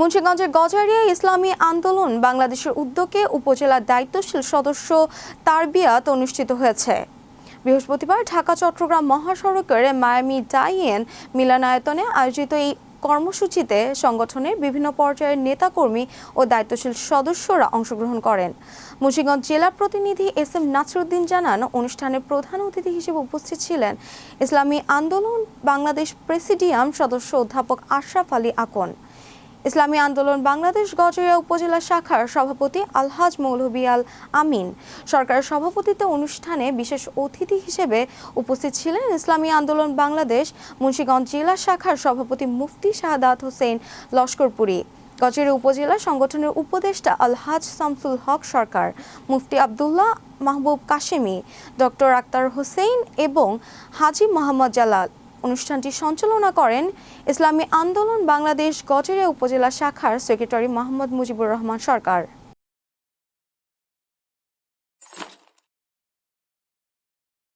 মুন্সিগঞ্জের গজারিয়ায় ইসলামী আন্দোলন বাংলাদেশের উদ্যোগে উপজেলার দায়িত্বশীল সদস্য তারবিয়াত অনুষ্ঠিত হয়েছে। বৃহস্পতিবার ঢাকা চট্টগ্রাম মহাসড়কের মায়ামি ডাইয়েন মিলনায়তনে আয়োজিত এই কর্মসূচিতে সংগঠনের বিভিন্ন পর্যায়ের নেতাকর্মী ও দায়িত্বশীল সদস্যরা অংশগ্রহণ করেন। মুন্সিগঞ্জ জেলা প্রতিনিধি এস.এম. নাসিরউদ্দিন জানান, অনুষ্ঠানে প্রধান অতিথি হিসেবে উপস্থিত ছিলেন ইসলামী আন্দোলন বাংলাদেশ প্রেসিডিয়াম সদস্য অধ্যাপক আশরাফ আলী আকন, ইসলামী আন্দোলন বাংলাদেশ গজারিয়া উপজেলা শাখার সভাপতি আলহাজ মৌলভী আল আমিন। সরকারের সভাপতিত্বে অনুষ্ঠানে বিশেষ অতিথি হিসেবে উপস্থিত ছিলেন ইসলামী আন্দোলন বাংলাদেশ মুন্সিগঞ্জ জেলা শাখার সভাপতি মুফতি শাহাদাত হোসেন লস্করপুরী, গজারিয়া উপজেলা সংগঠনের উপদেষ্টা আলহাজ শামসুল হক সরকার, মুফতি আব্দুল্লাহ মাহবুব কাশেমি, ডক্টর আক্তার হোসেন এবং হাজী মোহাম্মদ জালাল। অনুষ্ঠানটি সঞ্চালনা করেন ইসলামী আন্দোলন বাংলাদেশ গজারিয়া উপজেলা শাখার সেক্রেটারি মোহাম্মদ মুজিবুর রহমান সরকার।